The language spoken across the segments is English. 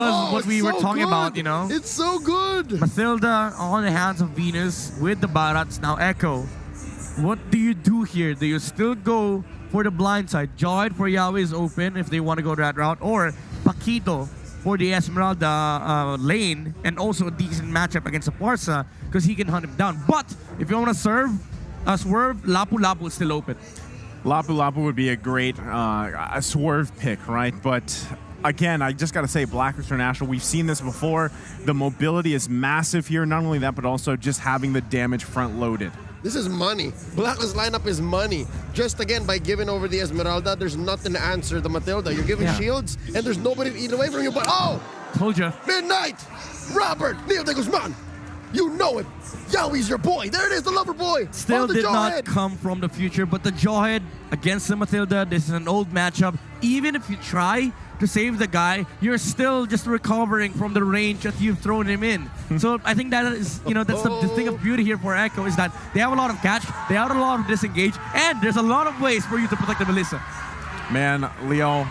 what we were talking about, you know? It's so good. Mathilda on the hands of Venus with the Barats. Now Echo. What do you do here? Do you still go for the blind side? Joyd for Yahweh is open if they want to go that route. Or Paquito for the Esmeralda lane. And also a decent matchup against the Parsa because he can hunt him down. But if you want to swerve, Lapu Lapu is still open. Lapu Lapu would be a great a swerve pick, right? But again, I just got to say, Blacklist International, we've seen this before. The mobility is massive here. Not only that, but also just having the damage front-loaded. This is money. Blacklist lineup is money. Just again, by giving over the Esmeralda, there's nothing to answer the Matilda. You're giving shields, and there's nobody to eat away from you. But told you. Midnight! Robert Neil de Guzman! You know it. Yahweh's your boy. There it is, the lover boy. Still did not come from the future, but the Jawhead against the Matilda, this is an old matchup. Even if you try to save the guy, you're still just recovering from the range that you've thrown him in. So I think that is, you know, that's the thing of beauty here for Echo is that they have a lot of catch, they have a lot of disengage, and there's a lot of ways for you to protect the Melissa. Man, Leo,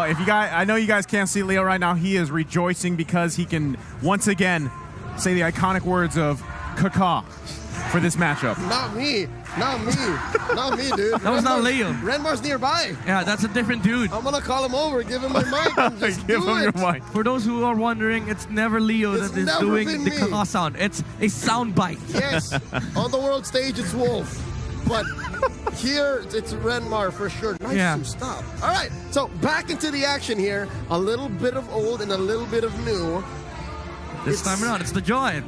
if you guys, I know you guys can't see Leo right now, he is rejoicing because he can once again say the iconic words of Kaka for this matchup. Not me, not me, dude. That was not Leo. Renmar's nearby. Yeah, that's a different dude. I'm gonna call him over, give him my mic, and just give him your mic. For those who are wondering, it's never Leo that is doing the Kaka sound. It's a sound bite. Yes, on the world stage it's Wolf, but here it's Renmar for sure. Nice to stop. All right, so back into the action here. A little bit of old and a little bit of new. This time around, it's the Jawhead.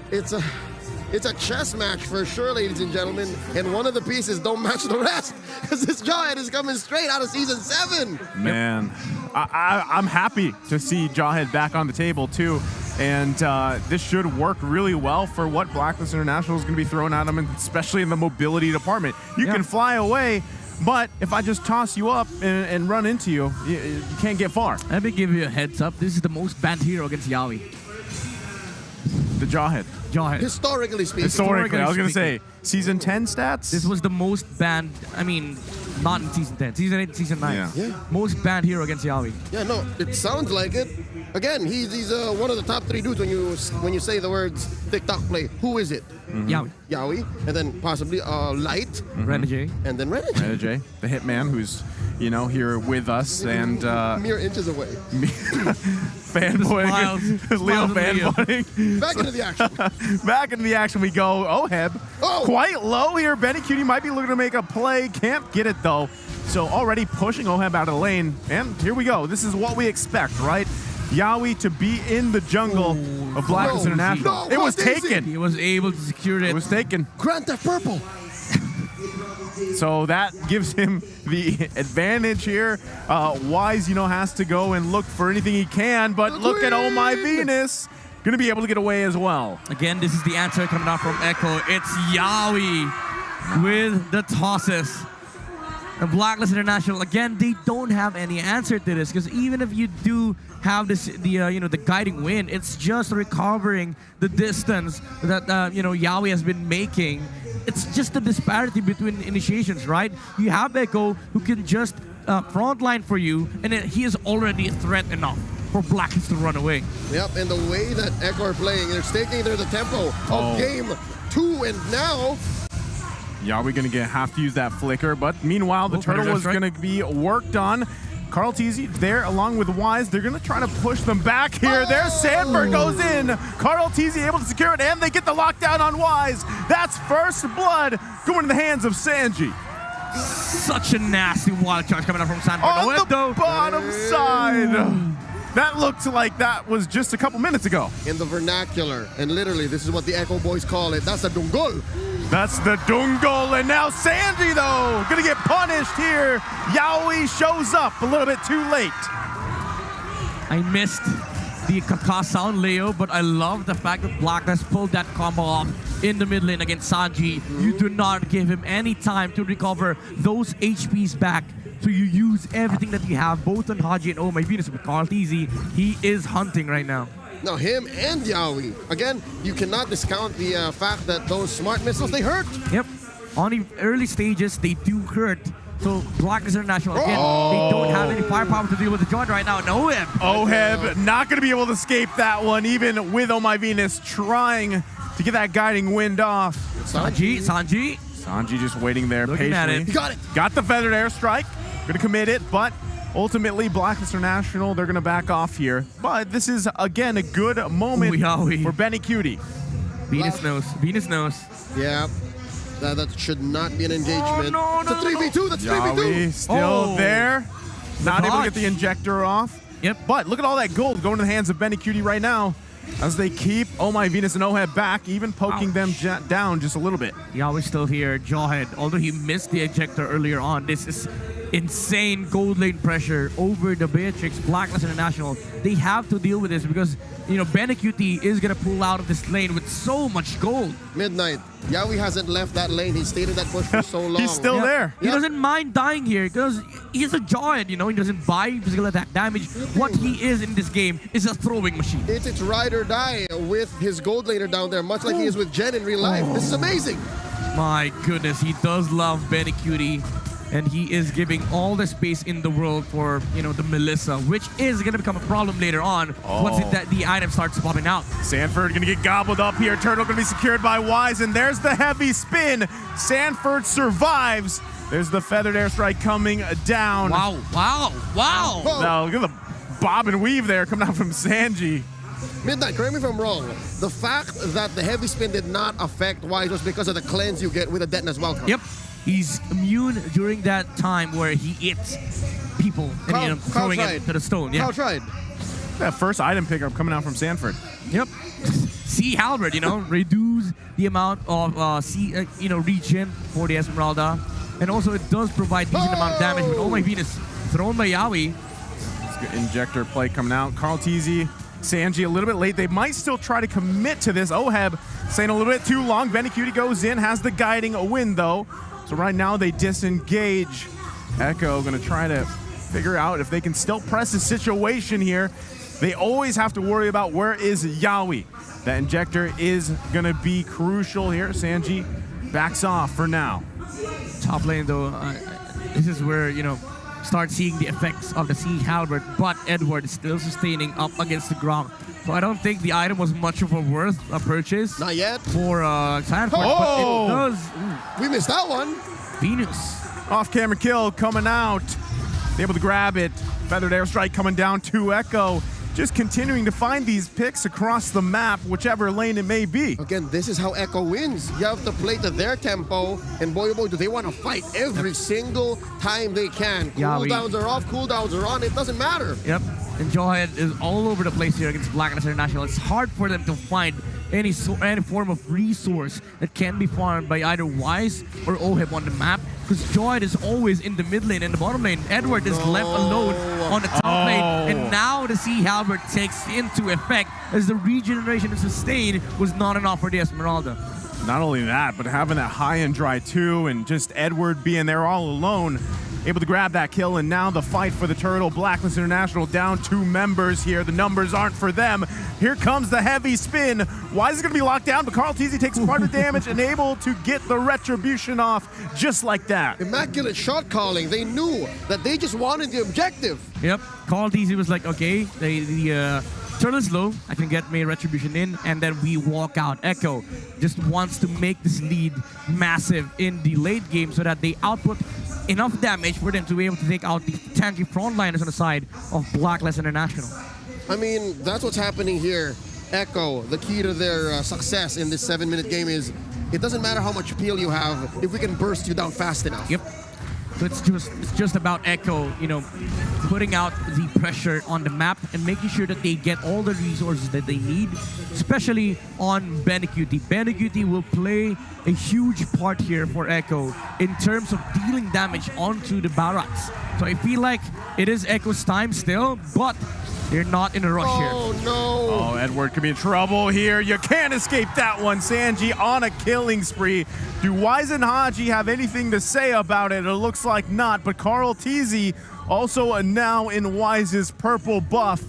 It's a chess match for sure, ladies and gentlemen. And one of the pieces don't match the rest because this Jawhead is coming straight out of Season 7. Man, I'm happy to see Jawhead back on the table too. And this should work really well for what Blacklist International is going to be throwing at them, and especially in the mobility department. You can fly away, but if I just toss you up and run into you, you can't get far. Let me give you a heads up. This is the most banned hero against Yahweh. The Jawhead. Historically speaking. Historically, I was going to say, Season 10 stats? This was the most banned, I mean, not in Season 10, Season 8, Season 9. Yeah. Most banned hero against Yahweh. Yeah, no, it sounds like it. Again, he's one of the top 3 dudes when you say the words TikTok play. Who is it? Yahweh, and then possibly Light. Renegade. And then Renegade, the hitman who's, you know, here with us and... mere inches away. Fanboying. Leo fanboying. Back into the action. Back into the action we go. Oheb. Quite low here. Benny Cutie might be looking to make a play. Can't get it though. So already pushing Oheb out of the lane. And here we go. This is what we expect, right? Yahweh to be in the jungle of Blacklist International. It was taken. He was able to secure it. It was taken. Grand Theft Purple. So that gives him the advantage here. Wise, you know, has to go and look for anything he can, but look at Oh My Venus. Going to be able to get away as well. Again, this is the answer coming out from Echo. It's Yahweh with the tosses. And Blacklist International, again, they don't have any answer to this because even if you do have this, the guiding wind, it's just recovering the distance that Yahweh has been making. It's just the disparity between initiations, right? You have Echo who can just frontline for you, and he is already a threat enough for Blacklist to run away. Yep, and the way that Echo are playing, they're taking the tempo of game 2, and now Yahweh going to have to use that flicker, but meanwhile, the turtle was going to be worked on. Carl Teasy there along with Wise. They're going to try to push them back here. There's Sandberg goes in. Carl Teasy able to secure it, and they get the lockdown on Wise. That's first blood going in the hands of Sanji. Such a nasty wild charge coming up from Sandberg. On the bottom side. That looked like that was just a couple minutes ago. In the vernacular, and literally, this is what the Echo boys call it. That's a dungol. That's the Dungle, and now Sanji, though, gonna get punished here. Yahweh shows up a little bit too late. I missed the Kaka sound, Leo, but I love the fact that Blacklist pulled that combo off in the mid lane against Sanji. You do not give him any time to recover those HPs back. So you use everything that you have, both on Haji and Oh My Venus. With Carl Teasy, he is hunting right now. Now him and Yahweh. Again, you cannot discount the fact that those smart missiles, they hurt. Yep. On the early stages, they do hurt So Blacklist International, again, they don't have any firepower to deal with the joint right now. No Oheb. Oheb not going to be able to escape that one, even with Oh My Venus trying to get that guiding wind off. Sanji just waiting there looking patiently. at it. Got it. Got the feathered airstrike. Going to commit it, but ultimately Blacklist International, they're going to back off here. But this is, again, a good moment for Benny Cutie. Venus knows. Yeah. That should not be an engagement. No, it's a 3v2. That's 3v2. Still there. Not able to get the injector off. Yep. But look at all that gold going to the hands of Benny Cutie right now as they keep Oh My Venus and Oheb back, even poking them down just a little bit. Yawi's still here. Jawhead, although he missed the ejector earlier on, this is insane gold lane pressure over the Beatrix. Blacklist International, they have to deal with this because, you know, Benny Cutie is going to pull out of this lane with so much gold. Midnight. Yawi hasn't left that lane. He stayed in that push for so long. He's still there. He doesn't mind dying here because he's a giant, you know. He doesn't buy physical attack damage. What he is in this game is a throwing machine. It's ride or die with his gold laner down there, much like he is with Jen in real life. This is amazing. My goodness, he does love Benny Cutie. And he is giving all the space in the world for, you know, the Melissa, which is going to become a problem later on once the item starts popping out. Sanford going to get gobbled up here. Turtle going to be secured by Wise, and there's the heavy spin. Sanford survives. There's the feathered airstrike coming down. Wow. Now, look at the bob and weave there coming out from Sanji. Midnight, correct me if I'm wrong. The fact that the heavy spin did not affect Wise was because of the cleanse you get with a Detonus Welcome. Yep. He's immune during that time where he eats people and you know, throwing it to the stone. Yeah. Kyle tried. That first item pickup coming out from Sanford. Yep. Sea Halberd, you know, reduce the amount of regen for the Esmeralda. And also it does provide decent amount of damage with Oh My Venus thrown by Yawi. Injector play coming out. Carl Teasy, Sanji a little bit late. They might still try to commit to this. Oheb saying a little bit too long. Benny Cutie goes in, has the guiding win though. So right now they disengage. Echo going to try to figure out if they can still press the situation here. They always have to worry about where is Yawi. That injector is going to be crucial here. Sanji backs off for now. Top lane though, this is where, you know, start seeing the effects of the Sea Halberd, but Edward is still sustaining up against the ground. So I don't think the item was much of a worth a purchase. Not yet. For Sanford, but it does. We missed that one. Venus. Off-camera kill coming out. Able to grab it. Feathered airstrike coming down to Echo. Just continuing to find these picks across the map, whichever lane it may be. Again, this is how Echo wins. You have to play to their tempo, and boy, oh boy, do they want to fight every single time they can. Cooldowns are off, cooldowns are on, it doesn't matter. Yep, and Jawhead is all over the place here against Blacklist International. It's hard for them to find any form of resource that can be farmed by either Wise or Oheb on the map, because Jawhead is always in the mid lane and the bottom lane. Edward is left alone on the top lane, and now the Sea Halberd takes into effect as the regeneration and sustain was not enough for the Esmeralda. Not only that, but having that high and dry too, and just Edward being there all alone, able to grab that kill, and now the fight for the turtle. Blacklist International down 2 members here. The numbers aren't for them. Here comes the heavy spin. Wise is going to be locked down, but Carl Teasy takes part of the damage and able to get the retribution off just like that. Immaculate shot calling. They knew that they just wanted the objective. Yep, Carl Teasy was like, okay, the turtle is low, I can get my retribution in, and then we walk out. Echo just wants to make this lead massive in the late game so that they output enough damage for them to be able to take out the tanky frontliners on the side of Blacklist International. I mean, that's what's happening here. Echo, the key to their success in this 7-minute game is it doesn't matter how much peel you have if we can burst you down fast enough. Yep. So it's just about Echo, you know, putting out the pressure on the map and making sure that they get all the resources that they need, especially on Benny Cutie. Benny Cutie will play a huge part here for Echo in terms of dealing damage onto the barracks. So I feel like it is Echo's time still, but they're not in a rush here. Oh, no. Oh, Edward could be in trouble here. You can't escape that one. Sanji on a killing spree. Do Wise and Haji have anything to say about it? It looks like not, but Carl Teasy also now in Wise's purple buff.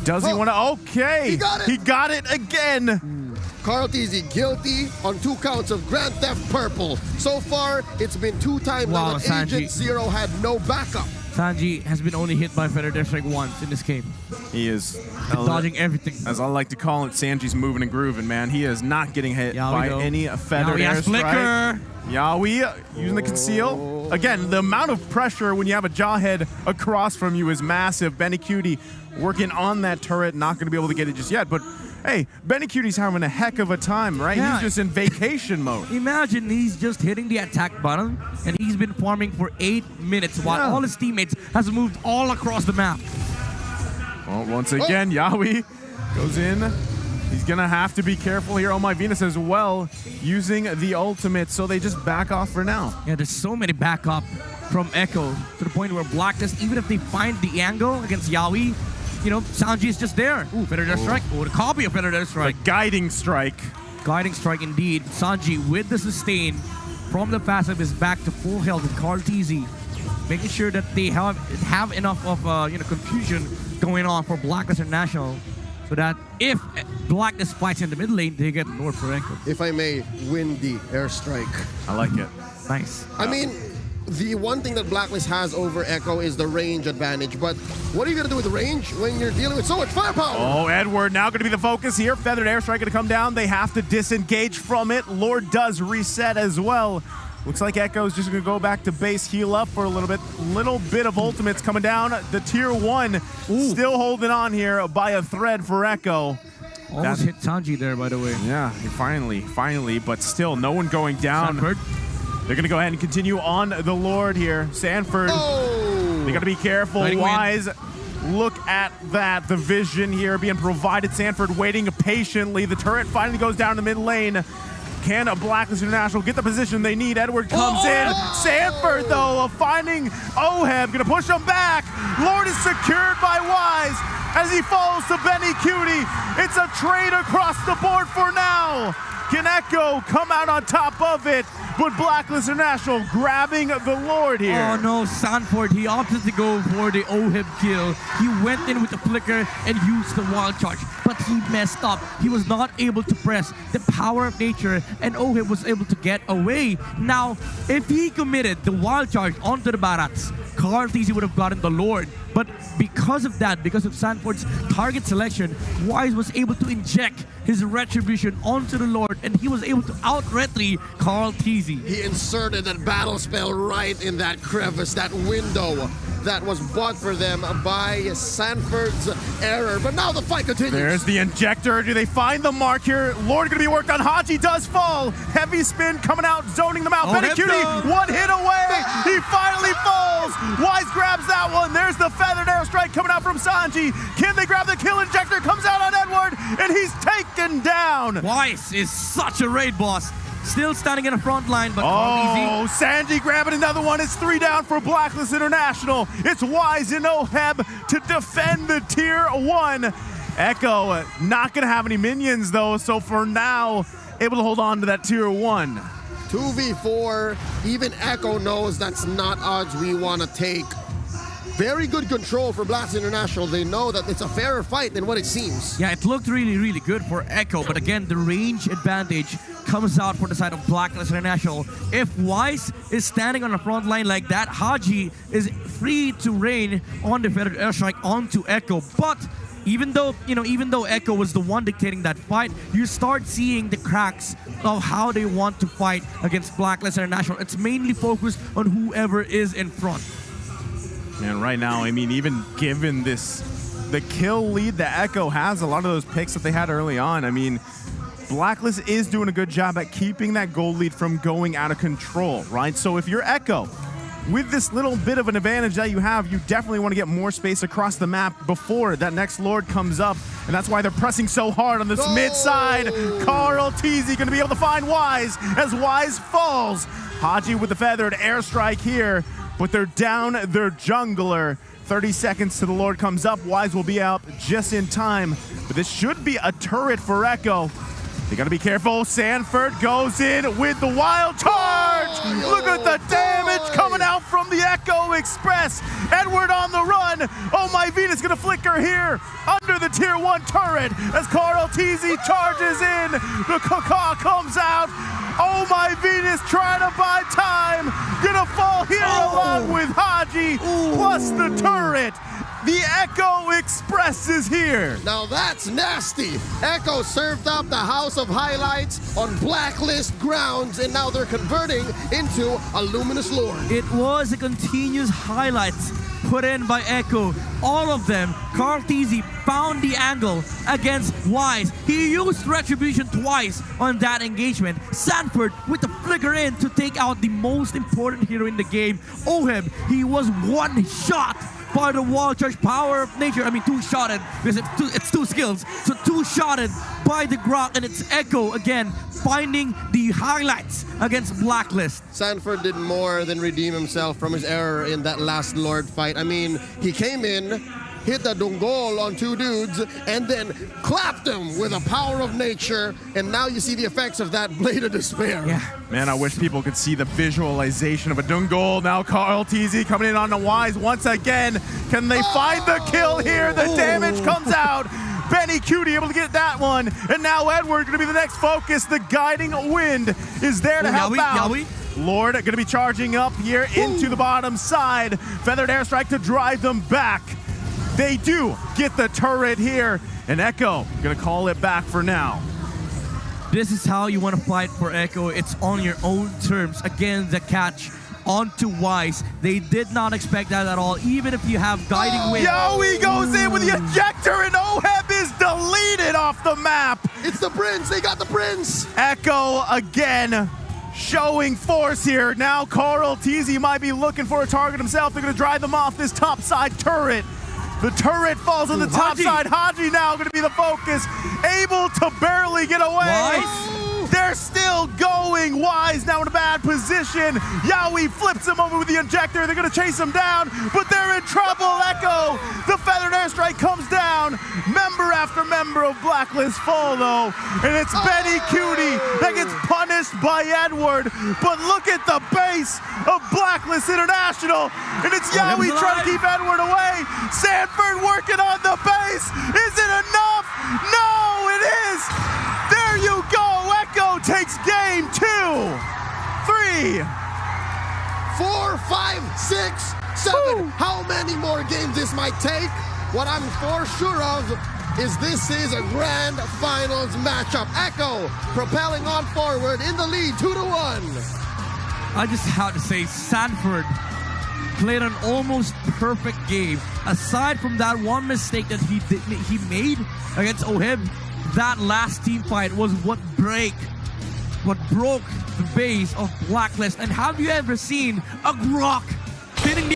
Does he want to? Okay. He got it. He got it again. Carl Teasy guilty on 2 counts of Grand Theft Purple. So far, it's been 2 times now that Agent Zero had no backup. Sanji has been only hit by Feather Death Strike once in this game. He is dodging everything. As I like to call it, Sanji's moving and grooving, man. He is not getting hit by any Feather Death Strike. Yaoi using the conceal. Again, the amount of pressure when you have a Jawhead across from you is massive. Benny Cutie working on that turret, not going to be able to get it just yet, but hey, Benny Cutie's having a heck of a time, right? Yeah. He's just in vacation mode. Imagine he's just hitting the attack button, and he's been farming for 8 minutes while all his teammates has moved all across the map. Well, once again, Yaoi goes in. He's going to have to be careful here. Oh My Venus as well, using the ultimate, so they just back off for now. Yeah, there's so many backup from Echo to the point where Blacklist, even if they find the angle against Yaoi, you know, Sanji is just there. Ooh, Feather Death Strike. Ooh, the copy of Feather Death Strike. The guiding strike. Guiding strike indeed. Sanji with the sustain from the passive is back to full health with Carl Teasy, making sure that they have enough of confusion going on for Blacklist International, so that if Blacklist fights in the mid lane, they get Lord for Echo. If I may, win the airstrike. I like it. Nice. I mean, the one thing that Blacklist has over Echo is the range advantage, but what are you going to do with the range when you're dealing with so much firepower? Oh, Edward now going to be the focus here. Feathered Airstrike going to come down. They have to disengage from it. Lord does reset as well. Looks like Echo's just going to go back to base, heal up for a little bit. Little bit of ultimates coming down. The tier 1 still holding on here by a thread for Echo. Almost hit Sanji there, by the way. Yeah, finally, but still no one going down. Sanford. They're going to go ahead and continue on the Lord here. Sanford, they got to be careful. Wise, look at that. The vision here being provided. Sanford waiting patiently. The turret finally goes down the mid lane. Can a Blacklist International get the position they need? Edward comes in. Sanford, though, finding Oheb. Going to push him back. Lord is secured by Wise as he falls to Benny Cutie. It's a trade across the board for now. Can Echo come out on top of it? But Blacklist International grabbing the Lord here. Oh no, Sanford, he opted to go for the Oheb kill. He went in with the flicker and used the wild charge, but he messed up. He was not able to press the power of nature, and Oheb was able to get away. Now, if he committed the wild charge onto the Barats, Carl Teasy would have gotten the Lord. But because of that, because of Sanford's target selection, Wise was able to inject his retribution onto the Lord, and he was able to out-retry Carl Teasy. He inserted that battle spell right in that crevice, that window that was bought for them by Sanford's error. But now the fight continues. There's the injector. Do they find the mark here? Lord going to be worked on. Haji does fall. Heavy spin coming out, zoning them out. Benny Cutie, one hit away. He finally falls. Wise grabs that one. There's the feathered airstrike coming out from Sanji. Can they grab the kill? Injector comes out on Edward, and he's taken down. Wise is such a raid boss. Still standing in the front line, but oh, Sanji grabbing another one. It's 3 down for Blacklist International. It's Wise and Oheb to defend the tier 1. Echo not going to have any minions, though, so for now, able to hold on to that tier 1. 2v4, even Echo knows that's not odds we want to take. Very good control for Blacklist International. They know that it's a fairer fight than what it seems. Yeah, it looked really, really good for Echo, but again, the range advantage comes out for the side of Blacklist International. If Wise is standing on the front line like that, Haji is free to rain on the feathered airstrike onto Echo. But even though Echo was the one dictating that fight, you start seeing the cracks of how they want to fight against Blacklist International. It's mainly focused on whoever is in front. Man, right now, I mean, even given the kill lead that Echo has, a lot of those picks that they had early on, I mean, Blacklist is doing a good job at keeping that gold lead from going out of control, right? So if you're Echo, with this little bit of an advantage that you have, you definitely want to get more space across the map before that next Lord comes up, and that's why they're pressing so hard on this mid side. Carl Teasy going to be able to find Wise as Wise falls. Haji with the feathered airstrike here, but they're down their jungler. 30 seconds to the Lord comes up. Wise will be out just in time, but this should be a turret for Echo. They got to be careful. Sanford goes in with the wild charge. Look at the damage coming out from the Echo Express. Edward on the run. Oh my Venus gonna flicker here under the tier 1 turret as Carl Teasy charges in. The caca comes out. Oh my Venus trying to buy time. Gonna fall here along with Haji plus the turret. The Echo Express is here. Now that's nasty. Echo served up the House of Highlights on Blacklist grounds, and now they're converting into a Luminous Lord. It was a continuous highlights put in by Echo. All of them. Carl Teasy found the angle against Wise. He used Retribution twice on that engagement. Sanford with the flicker in to take out the most important hero in the game. Oheb, he was one shot by the wall charge power of nature. I mean, two-shotted because it's two skills. So two-shotted by the Grok, and it's Echo again finding the highlights against Blacklist. Sanford did more than redeem himself from his error in that last Lord fight. I mean, he came in, hit the Dungol on 2 dudes, and then clapped them with a power of nature, and now you see the effects of that Blade of Despair. Yeah. Man, I wish people could see the visualization of a Dungol. Now Carl Teasy coming in on the Wise once again. Can they find the kill here? The damage comes out. Benny Cutie able to get that one. And now Edward going to be the next focus. The guiding wind is there to help out. Lord going to be charging up here into the bottom side. Feathered Airstrike to drive them back. They do get the turret here, and Echo gonna call it back for now. This is how you want to fight for Echo. It's on your own terms. Again, the catch onto Wise. They did not expect that at all, even if you have guiding wind. Yowie goes in with the ejector, and Oheb is deleted off the map. It's the Prince. They got the Prince. Echo again showing force here. Now Carl Teasy might be looking for a target himself. They're gonna drive them off this top side turret. The turret falls on the top side. Haji now going to be the focus. Able to barely get away. Wise? They're still going. Wise now in a bad position. Yowie flips him over with the injector. They're going to chase him down, but they're in trouble. Echo, the Feathered Airstrike comes down. Member after member of Blacklist fall, though. And it's Benny Cutie that gets punished by Edward. But look at the base of Blacklist International. And it's Yowie trying to keep Edward away. Sanford working on the base. Is it enough? No, it is. There you go. Echo takes game 2, 3, 4, 5, 6, 7. How many more games this might take? What I'm for sure of is this is a grand finals matchup. Echo propelling on forward in the lead 2-1. I just have to say, Sanford played an almost perfect game. Aside from that one mistake that he made against Oheb, that last team fight was what broke the base of Blacklist. And have you ever seen a Grok hitting the